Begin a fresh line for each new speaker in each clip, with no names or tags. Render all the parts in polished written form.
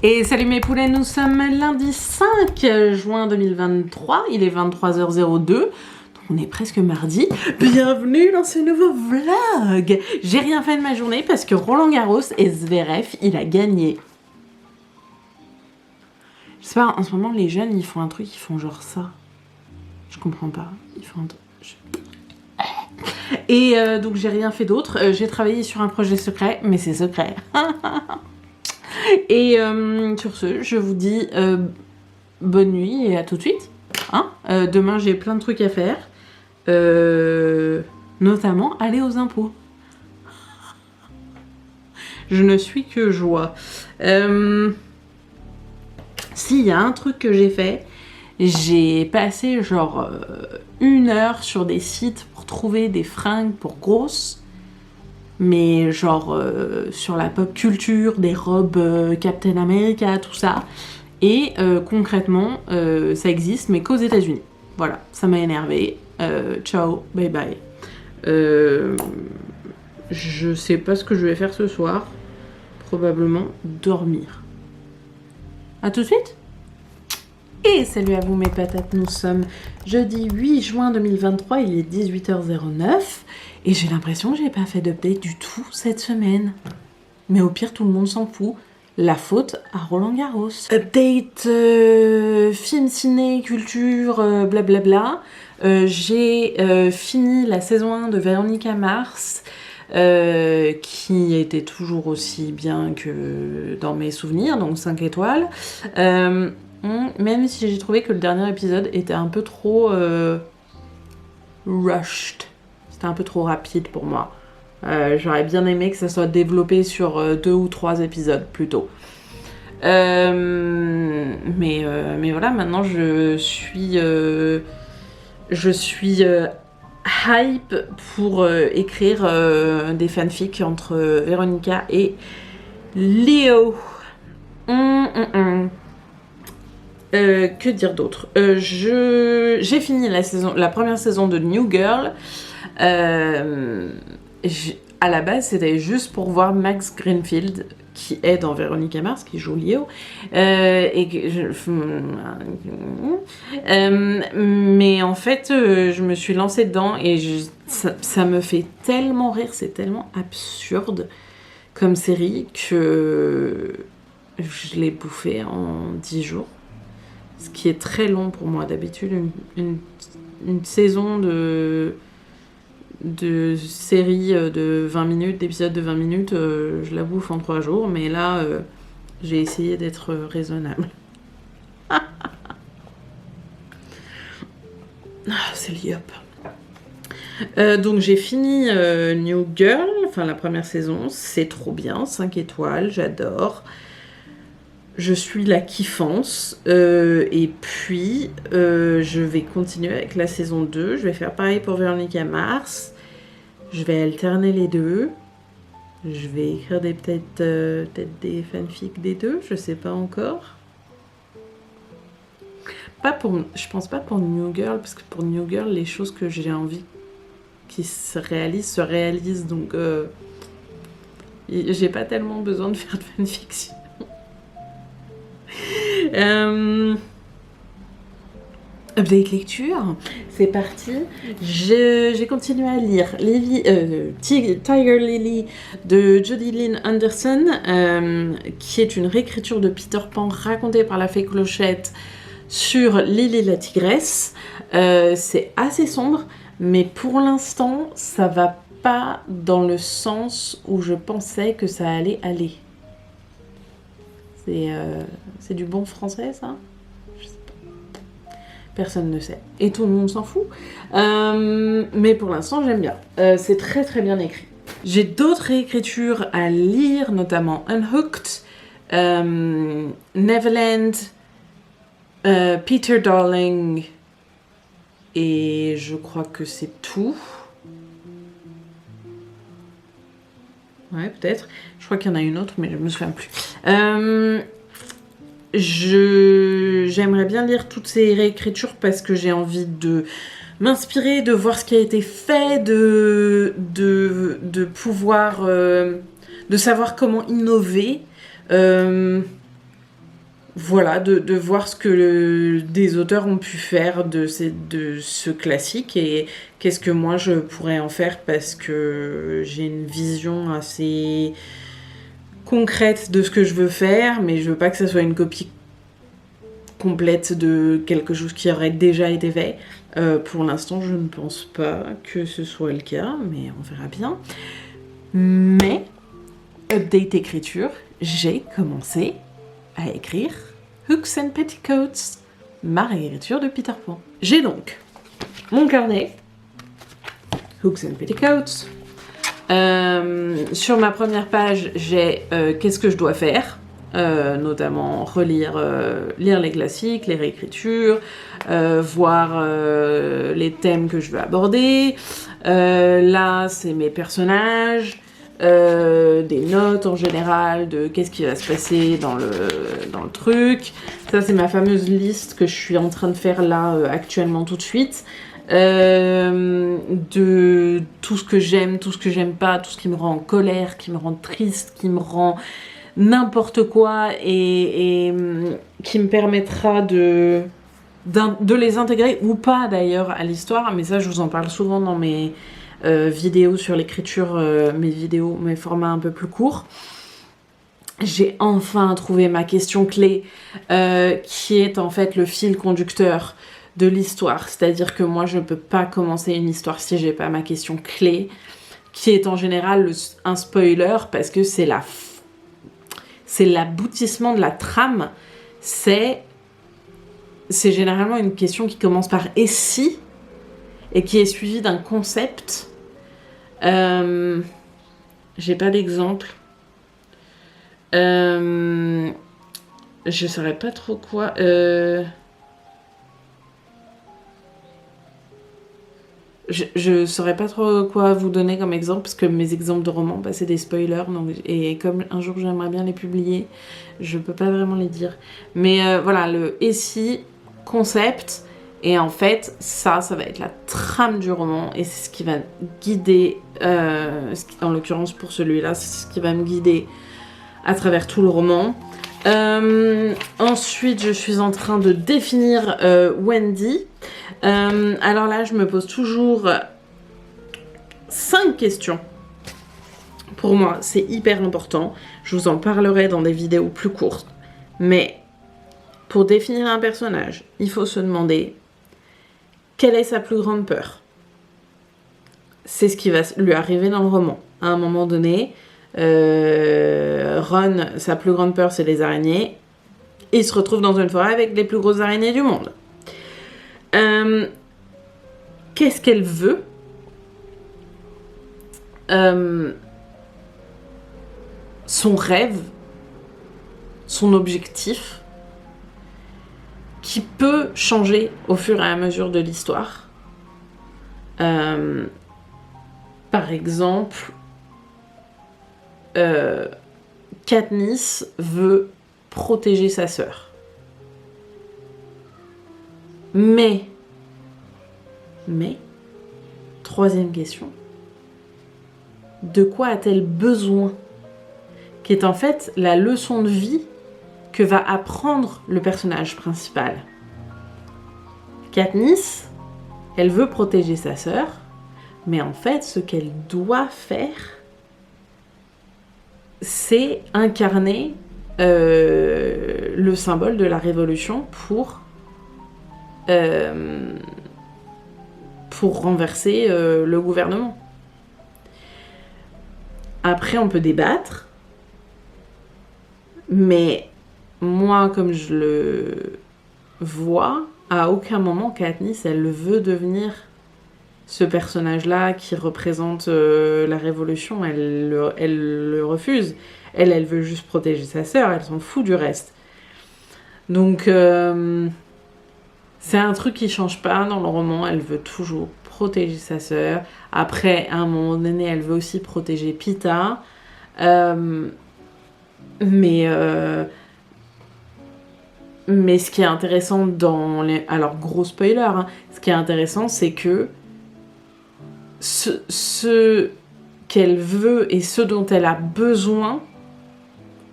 Et salut mes poulets, nous sommes lundi 5 juin 2023, il est 23h02, donc on est presque mardi. Bienvenue dans ce nouveau vlog. J'ai rien fait de ma journée parce que Roland Garros et Zverev, il a gagné. Je sais pas, en ce moment les jeunes ils font un truc, ils font genre ça. Je comprends pas, ils font un truc... Et donc j'ai rien fait d'autre, j'ai travaillé sur un projet secret, mais c'est secret. Et sur ce, je vous dis bonne nuit et à tout de suite. Hein, demain j'ai plein de trucs à faire, notamment aller aux impôts. Je ne suis que joie. S'il y a un truc que j'ai fait, j'ai passé genre 1 heure sur des sites pour trouver des fringues pour grosses, mais genre sur la pop culture, des robes Captain America, tout ça. Et concrètement, ça existe, mais qu'aux États-Unis. Voilà, ça m'a énervé. Ciao, bye bye. Je sais pas ce que je vais faire ce soir. Probablement dormir. À tout de suite. Et salut à vous mes patates, nous sommes jeudi 8 juin 2023, il est 18h09 et j'ai l'impression que j'ai pas fait d'update du tout cette semaine. Mais au pire tout le monde s'en fout, la faute à Roland Garros. Update film, ciné, culture, blablabla. J'ai fini la saison 1 de Véronica Mars, qui était toujours aussi bien que dans mes souvenirs, donc 5 étoiles. Même si j'ai trouvé que le dernier épisode était un peu trop rushed. C'était un peu trop rapide pour moi. J'aurais bien aimé que ça soit développé sur 2 ou 3 épisodes plutôt. Mais voilà, maintenant je suis hype pour écrire des fanfics entre Véronica et Léo. Que dire d'autre? J'ai fini la première saison de New Girl. À la base, c'était juste pour voir Max Greenfield, qui est dans Véronica Mars, qui joue Léo. Mais en fait, je me suis lancée dedans et ça me fait tellement rire, c'est tellement absurde comme série que je l'ai bouffée en 10 jours. Ce qui est très long pour moi. D'habitude, une saison de série de 20 minutes, d'épisodes de 20 minutes, je la bouffe en 3 jours. Mais là, j'ai essayé d'être raisonnable. C'est l'IOP. Donc j'ai fini New Girl, enfin la première saison. C'est trop bien, 5 étoiles, j'adore. Je suis la kiffance, et puis je vais continuer avec la saison 2, je vais faire pareil pour Véronica Mars, je vais alterner les deux, je vais écrire peut-être des fanfics des deux, je sais pas encore. Je pense pas pour New Girl, parce que pour New Girl, les choses que j'ai envie qui se réalisent, donc j'ai pas tellement besoin de faire de fanfiction. Update lecture, c'est parti. J'ai continué à lire Tiger Lily de Jodi Lynn Anderson, qui est une réécriture de Peter Pan racontée par la fée Clochette sur Lily la tigresse. C'est assez sombre, mais pour l'instant, ça va pas dans le sens où je pensais que ça allait aller. C'est du bon français, ça? Je sais pas. Personne ne sait. Et tout le monde s'en fout. Mais pour l'instant, j'aime bien. C'est très très bien écrit. J'ai d'autres réécritures à lire, notamment Unhooked, Neverland, Peter Darling, et je crois que c'est tout. Ouais, peut-être. Je crois qu'il y en a une autre, mais je me souviens plus. J'aimerais bien lire toutes ces réécritures parce que j'ai envie de m'inspirer, de voir ce qui a été fait, de pouvoir... de savoir comment innover. voilà, de voir ce que des auteurs ont pu faire de ce classique et qu'est-ce que moi je pourrais en faire parce que j'ai une vision assez concrète de ce que je veux faire, mais je veux pas que ça soit une copie complète de quelque chose qui aurait déjà été fait. Pour l'instant, je ne pense pas que ce soit le cas, mais on verra bien. Mais, update écriture, j'ai commencé à écrire Hooks and Petticoats, ma réécriture de Peter Pan. J'ai donc mon carnet, Hooks and Petticoats. Sur ma première page, j'ai qu'est-ce que je dois faire, notamment lire les classiques, les réécritures, voir les thèmes que je veux aborder. Là, c'est mes personnages, des notes en général de qu'est-ce qui va se passer dans le truc. Ça, c'est ma fameuse liste que je suis en train de faire là actuellement tout de suite. De tout ce que j'aime, tout ce que j'aime pas, tout ce qui me rend en colère, qui me rend triste, qui me rend n'importe quoi et qui me permettra de les intégrer ou pas d'ailleurs à l'histoire, mais ça je vous en parle souvent dans mes vidéos sur l'écriture, mes formats un peu plus courts. J'ai enfin trouvé ma question clé qui est en fait le fil conducteur de l'histoire, c'est-à-dire que moi je ne peux pas commencer une histoire si j'ai pas ma question clé, qui est en général un spoiler parce que c'est l'aboutissement de la trame. C'est généralement une question qui commence par « et si ?» et qui est suivie d'un concept. J'ai pas d'exemple. Je saurais pas trop quoi... Je saurais pas trop quoi vous donner comme exemple parce que mes exemples de romans, bah, c'est des spoilers, donc, et comme un jour j'aimerais bien les publier, je peux pas vraiment les dire. Mais voilà, le et si concept, et en fait ça va être la trame du roman et c'est ce qui va guider, en l'occurrence pour celui-là, c'est ce qui va me guider à travers tout le roman. Ensuite, je suis en train de définir Wendy. Alors là, je me pose toujours 5 questions. Pour moi, c'est hyper important. Je vous en parlerai dans des vidéos plus courtes. Mais pour définir un personnage, il faut se demander quelle est sa plus grande peur. C'est ce qui va lui arriver dans le roman. À un moment donné, Ron, sa plus grande peur, c'est les araignées. Il se retrouve dans une forêt avec les plus grosses araignées du monde. Qu'est-ce qu'elle veut? Son rêve, son objectif, qui peut changer au fur et à mesure de l'histoire. Par exemple, Katniss veut protéger sa sœur. Mais, troisième question, de quoi a-t-elle besoin? Qui est en fait la leçon de vie que va apprendre le personnage principal. Katniss, elle veut protéger sa sœur, mais en fait, ce qu'elle doit faire, c'est incarner le symbole de la révolution pour renverser le gouvernement. Après, on peut débattre, mais moi, comme je le vois, à aucun moment Katniss, elle veut devenir ce personnage-là qui représente la révolution. Elle le refuse. Elle veut juste protéger sa sœur, elle s'en fout du reste. Donc, c'est un truc qui change pas dans le roman. Elle veut toujours protéger sa sœur. Après, à un moment donné, elle veut aussi protéger Peeta. Mais ce qui est intéressant dans les... Alors, gros spoiler, hein, ce qui est intéressant, c'est que ce qu'elle veut et ce dont elle a besoin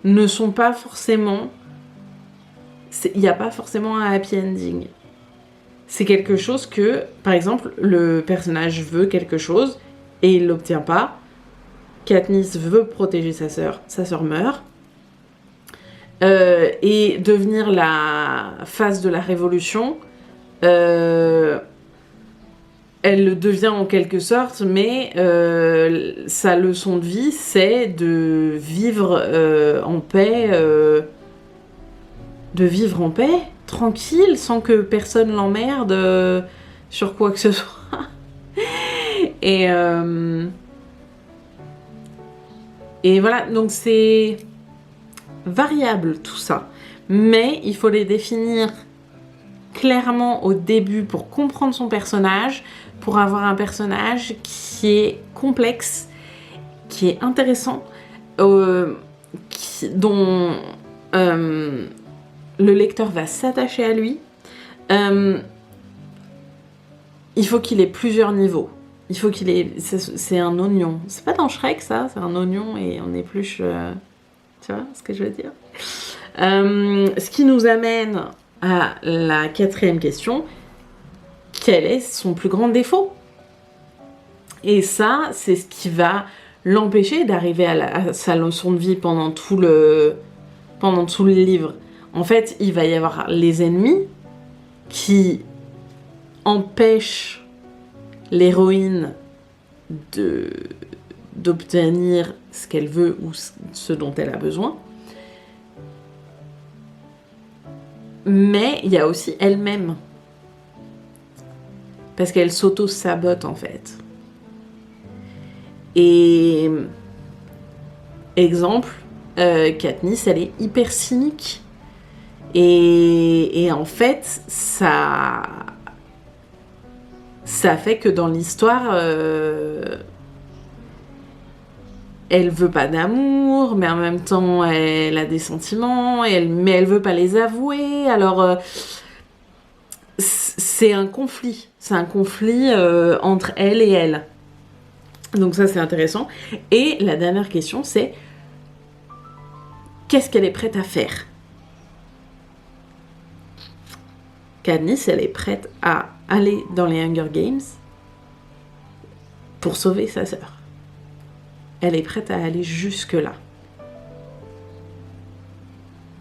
ne sont pas forcément il n'y a pas forcément un happy ending. C'est quelque chose que, par exemple, le personnage veut quelque chose et il l'obtient pas. Katniss veut protéger sa sœur meurt. Et devenir la face de la révolution, elle le devient en quelque sorte, mais sa leçon de vie, c'est de vivre en paix, tranquille, sans que personne l'emmerde sur quoi que ce soit. Et voilà, donc c'est variable tout ça, mais il faut les définir clairement au début pour comprendre son personnage, pour avoir un personnage qui est complexe, qui est intéressant, dont le lecteur va s'attacher à lui. Il faut qu'il ait plusieurs niveaux. Il faut qu'il ait... C'est un oignon. C'est pas dans Shrek, ça? C'est un oignon et on épluche... Tu vois ce que je veux dire? Ce qui nous amène à la 4e question. Quel est son plus grand défaut? Et ça, c'est ce qui va l'empêcher d'arriver à sa leçon de vie pendant tout le livre. En fait, il va y avoir les ennemis qui empêchent l'héroïne d'obtenir ce qu'elle veut ou ce dont elle a besoin. Mais il y a aussi elle-même. Parce qu'elle s'auto-sabote en fait. Et exemple, Katniss, elle est hyper cynique. Et en fait, ça fait que dans l'histoire, elle veut pas d'amour, mais en même temps, elle a des sentiments, mais elle veut pas les avouer. Alors, c'est un conflit. C'est un conflit entre elle et elle. Donc ça, c'est intéressant. Et la dernière question, c'est qu'est-ce qu'elle est prête à faire? Katniss, elle est prête à aller dans les Hunger Games pour sauver sa sœur. Elle est prête à aller jusque-là.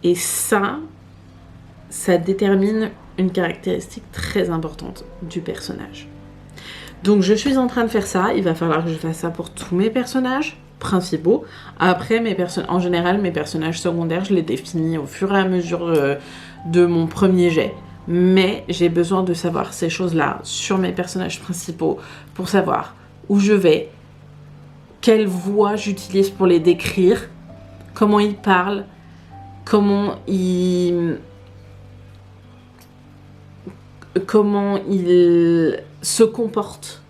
Et ça détermine une caractéristique très importante du personnage. Donc je suis en train de faire ça, il va falloir que je fasse ça pour tous mes personnages principaux. Après, en général, mes personnages secondaires, je les définis au fur et à mesure de mon premier jet. Mais j'ai besoin de savoir ces choses-là sur mes personnages principaux pour savoir où je vais, quelle voix j'utilise pour les décrire, comment ils parlent, comment ils se comportent,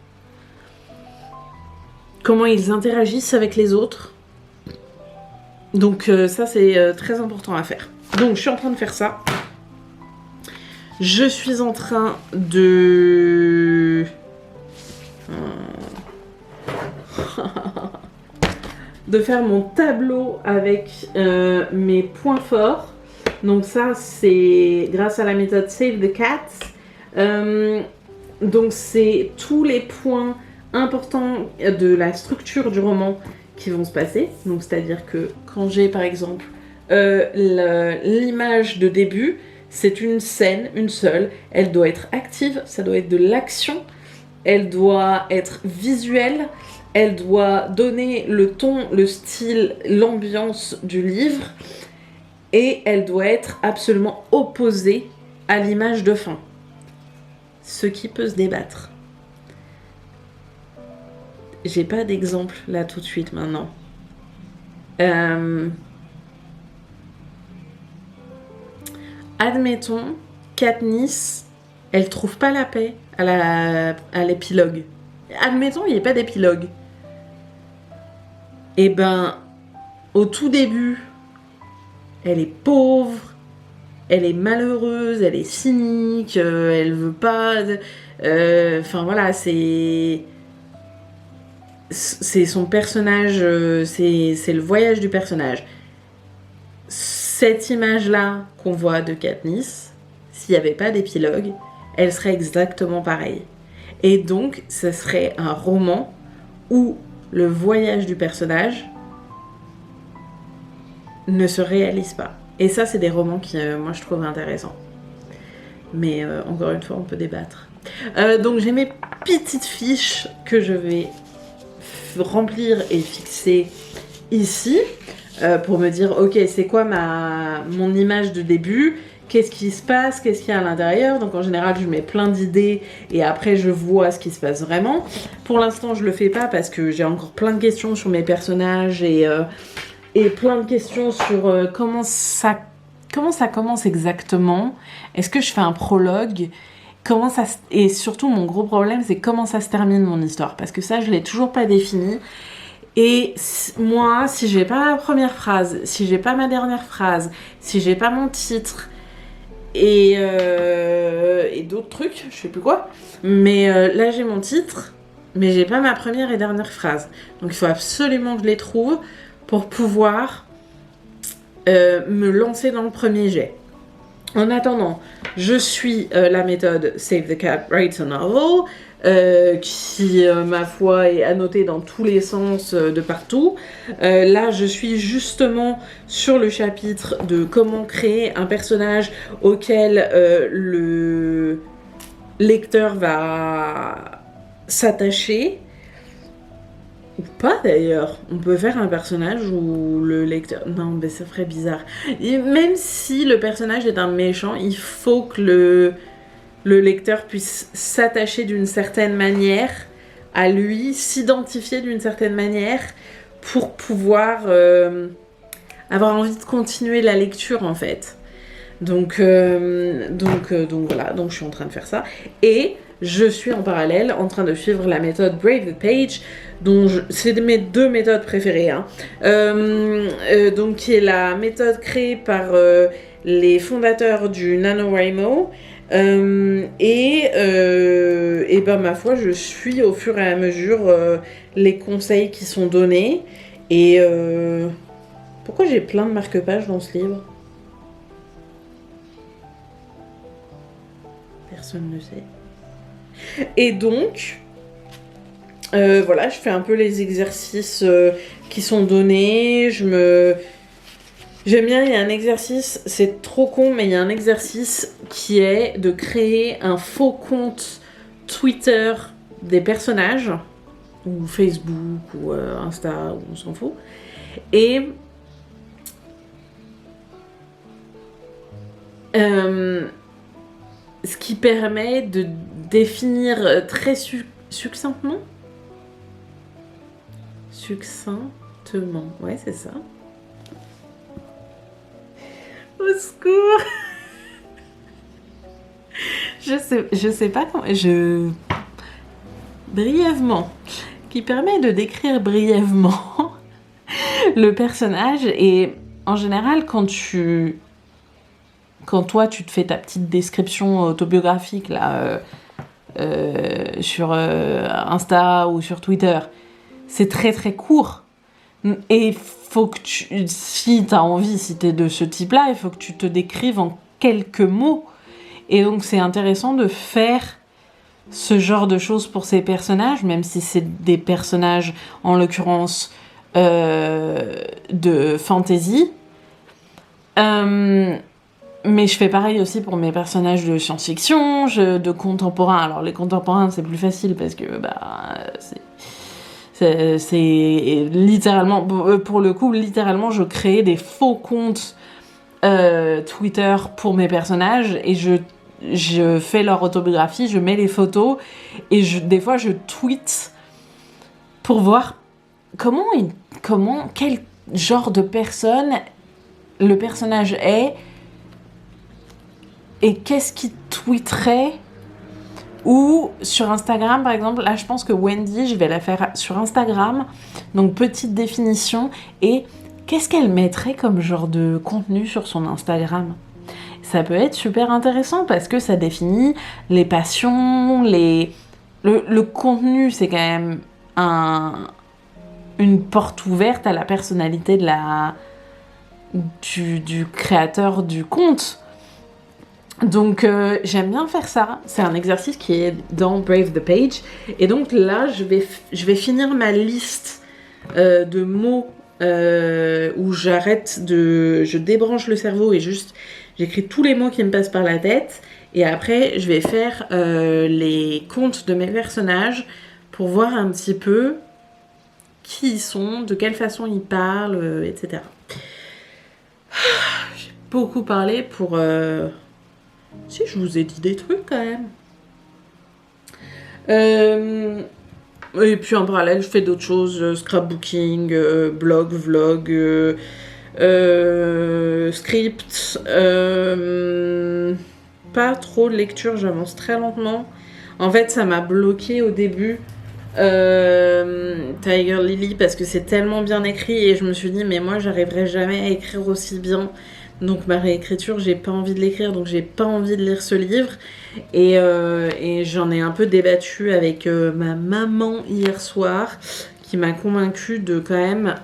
comment ils interagissent avec les autres. Donc ça, c'est très important à faire. Donc je suis en train de faire ça. Je suis en train de... de faire mon tableau avec mes points forts. Donc ça, c'est grâce à la méthode Save the Cat. Donc c'est tous les points importants de la structure du roman qui vont se passer. Donc c'est-à-dire que quand j'ai par exemple l'image de début, c'est une scène, une seule. Elle doit être active, ça doit être de l'action. Elle doit être visuelle. Elle doit donner le ton, le style, l'ambiance du livre. Et elle doit être absolument opposée à l'image de fin. Ce qui peut se débattre. J'ai pas d'exemple là tout de suite maintenant. Admettons, Katniss, elle trouve pas la paix à l'épilogue. Admettons, il n'y a pas d'épilogue. Et ben, au tout début, elle est pauvre, elle est malheureuse, elle est cynique, elle veut pas... Enfin voilà, c'est son personnage, c'est le voyage du personnage. cette image-là qu'on voit de Katniss, s'il n'y avait pas d'épilogue, elle serait exactement pareille. Et donc, ce serait un roman où le voyage du personnage ne se réalise pas. Et ça, c'est des romans qui, moi, je trouve intéressants. Mais encore une fois, on peut débattre. Donc, j'ai mes petites fiches que je vais remplir et fixer ici pour me dire, ok, c'est quoi mon image de début ? Qu'est-ce qui se passe, qu'est-ce qu'il y a à l'intérieur. Donc en général, je mets plein d'idées et après je vois ce qui se passe vraiment. Pour l'instant, je le fais pas parce que j'ai encore plein de questions sur mes personnages et plein de questions sur comment ça commence exactement. Est-ce que je fais un prologue ? Et surtout, mon gros problème, c'est comment ça se termine mon histoire. Parce que ça, je l'ai toujours pas défini. Et moi, si j'ai pas ma première phrase, si j'ai pas ma dernière phrase, si j'ai pas mon titre et d'autres trucs, je sais plus quoi, mais là j'ai mon titre, mais j'ai pas ma première et dernière phrase. Donc il faut absolument que je les trouve pour pouvoir me lancer dans le premier jet. En attendant, je suis la méthode Save the Cat, Write a Novel, qui, ma foi, est annotée dans tous les sens de partout. Là, je suis justement sur le chapitre de comment créer un personnage auquel le lecteur va s'attacher. Ou pas d'ailleurs, on peut faire un personnage où le lecteur... Non, mais ça ferait bizarre. Et même si le personnage est un méchant, il faut que le lecteur puisse s'attacher d'une certaine manière à lui, s'identifier d'une certaine manière pour pouvoir avoir envie de continuer la lecture en fait. Donc voilà, donc je suis en train de faire ça. Et je suis en parallèle en train de suivre la méthode Brave the Page, c'est mes deux méthodes préférées. Hein. Donc qui est la méthode créée par les fondateurs du NaNoWriMo. Et ben ma foi, je suis au fur et à mesure les conseils qui sont donnés. Et pourquoi j'ai plein de marque-pages dans ce livre ? Personne ne sait. Et donc, voilà, je fais un peu les exercices qui sont donnés. J'aime bien, il y a un exercice, c'est trop con, mais il y a un exercice qui est de créer un faux compte Twitter des personnages, ou Facebook, ou Insta, on s'en fout. Et ce qui permet de définir très succinctement. Succinctement, ouais, c'est ça. Au secours. Je sais pas comment... Brièvement. Qui permet de décrire brièvement le personnage. Et en général, quand toi, tu te fais ta petite description autobiographique là, sur Insta ou sur Twitter, c'est très très court. Et faut que si tu as envie, si tu es de ce type-là, il faut que tu te décrives en quelques mots. Et donc, c'est intéressant de faire ce genre de choses pour ces personnages, même si c'est des personnages, en l'occurrence, de fantasy. Mais je fais pareil aussi pour mes personnages de science-fiction, de contemporains. Alors les contemporains, c'est plus facile parce que c'est littéralement, pour le coup, littéralement, je crée des faux comptes Twitter pour mes personnages et je fais leur autobiographie, je mets les photos et des fois je tweete pour voir quel genre de personne le personnage est. Et qu'est-ce qu'il tweeterait ? Ou sur Instagram, par exemple, là je pense que Wendy, je vais la faire sur Instagram. Donc petite définition. Et qu'est-ce qu'elle mettrait comme genre de contenu sur son Instagram ? Ça peut être super intéressant parce que ça définit les passions, le contenu, c'est quand même une porte ouverte à la personnalité de du créateur du conte. Donc j'aime bien faire ça. C'est un exercice qui est dans Brave the Page. Et donc là, je vais finir ma liste de mots où je débranche le cerveau et juste j'écris tous les mots qui me passent par la tête. Et après, je vais faire les comptes de mes personnages pour voir un petit peu qui ils sont, de quelle façon ils parlent, etc. J'ai beaucoup parlé pour... Si, je vous ai dit des trucs quand même. Et puis en parallèle, je fais d'autres choses, scrapbooking, blog, vlog, script. Pas trop de lecture, j'avance très lentement. En fait, ça m'a bloqué au début, Tiger Lily, parce que c'est tellement bien écrit et je me suis dit, mais moi, j'arriverai jamais à écrire aussi bien. Donc ma réécriture, j'ai pas envie de l'écrire, donc j'ai pas envie de lire ce livre. Et j'en ai un peu débattu avec ma maman hier soir, qui m'a convaincue de quand même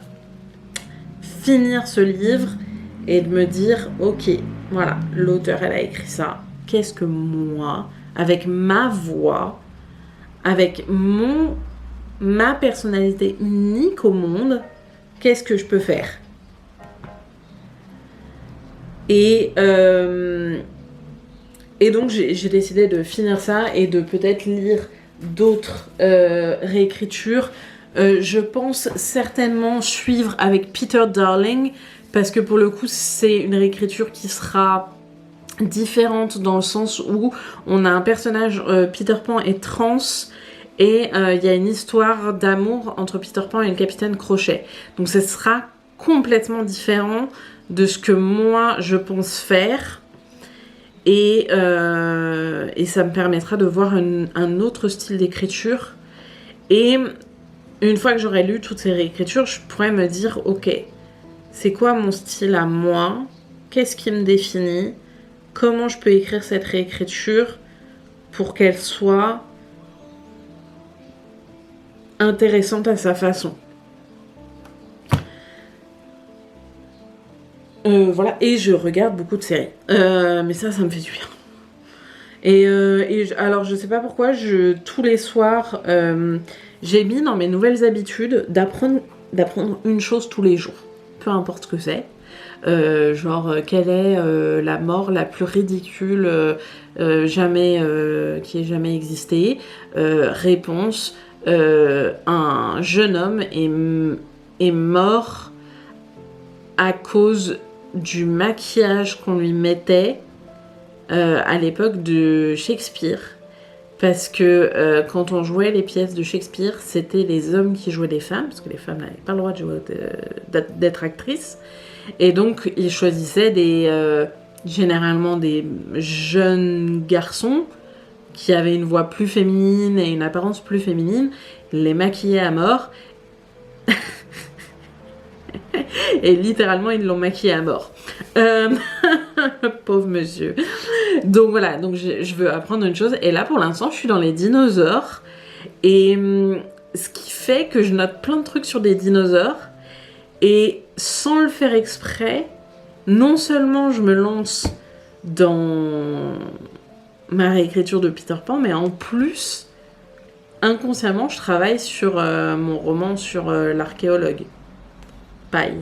finir ce livre et de me dire, ok, voilà, l'auteur, elle a écrit ça. Qu'est-ce que moi, avec ma voix, avec ma personnalité unique au monde, qu'est-ce que je peux faire ? Et donc j'ai décidé de finir ça et de peut-être lire d'autres réécritures. Je pense certainement suivre avec Peter Darling, parce que pour le coup c'est une réécriture qui sera différente dans le sens où on a un personnage, Peter Pan est trans, et il y a une histoire d'amour entre Peter Pan et le capitaine Crochet. Donc ce sera complètement différent de ce que moi je pense faire, et ça me permettra de voir un autre style d'écriture. Et une fois que j'aurai lu toutes ces réécritures, je pourrais me dire, ok, c'est quoi mon style à moi, qu'est-ce qui me définit, comment je peux écrire cette réécriture pour qu'elle soit intéressante à sa façon. Voilà, et je regarde beaucoup de séries. Mais ça me fait du bien. Alors, je sais pas pourquoi, tous les soirs, j'ai mis dans mes nouvelles habitudes d'apprendre une chose tous les jours. Peu importe ce que c'est. Genre, quelle est la mort la plus ridicule qui ait jamais existé. Réponse, un jeune homme est mort à cause du maquillage qu'on lui mettait à l'époque de Shakespeare, parce que quand on jouait les pièces de Shakespeare, c'était les hommes qui jouaient les femmes, parce que les femmes n'avaient pas le droit de jouer, d'être actrices, et donc ils choisissaient généralement des jeunes garçons qui avaient une voix plus féminine et une apparence plus féminine, les maquillaient à mort. Et littéralement ils l'ont maquillé à mort. Pauvre monsieur. Donc voilà, donc je veux apprendre une chose. Et là pour l'instant je suis dans les dinosaures. Et ce qui fait que je note plein de trucs sur des dinosaures. Et sans le faire exprès, non seulement je me lance dans ma réécriture de Peter Pan, mais en plus, inconsciemment, je travaille sur mon roman sur l'archéologue. Paille.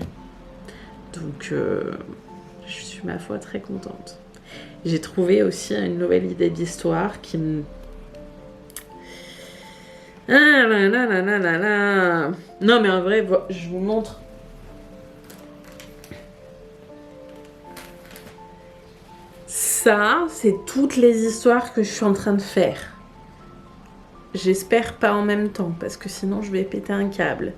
Donc, je suis ma foi très contente. J'ai trouvé aussi une nouvelle idée d'histoire qui me... Ah là là là là là là. Non mais en vrai, je vous montre. Ça, c'est toutes les histoires que je suis en train de faire. J'espère pas en même temps, parce que sinon je vais péter un câble.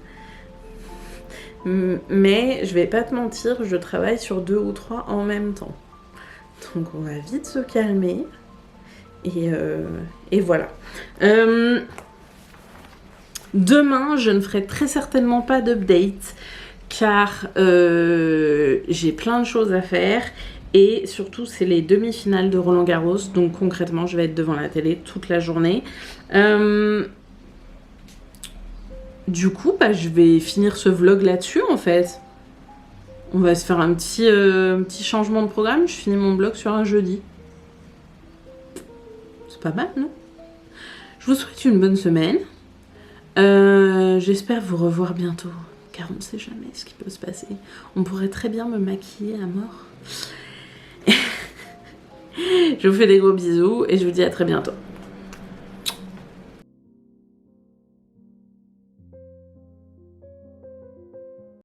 Mais je vais pas te mentir, je travaille sur 2 ou 3 en même temps. Donc on va vite se calmer. Et voilà. Demain, je ne ferai très certainement pas d'update, car j'ai plein de choses à faire. Et surtout, c'est les demi-finales de Roland Garros. Donc concrètement, je vais être devant la télé toute la journée. Du coup, je vais finir ce vlog là-dessus, en fait. On va se faire un petit changement de programme. Je finis mon blog sur un jeudi. C'est pas mal, non? Je vous souhaite une bonne semaine. J'espère vous revoir bientôt. Car on ne sait jamais ce qui peut se passer. On pourrait très bien me maquiller à mort. Je vous fais des gros bisous et je vous dis à très bientôt.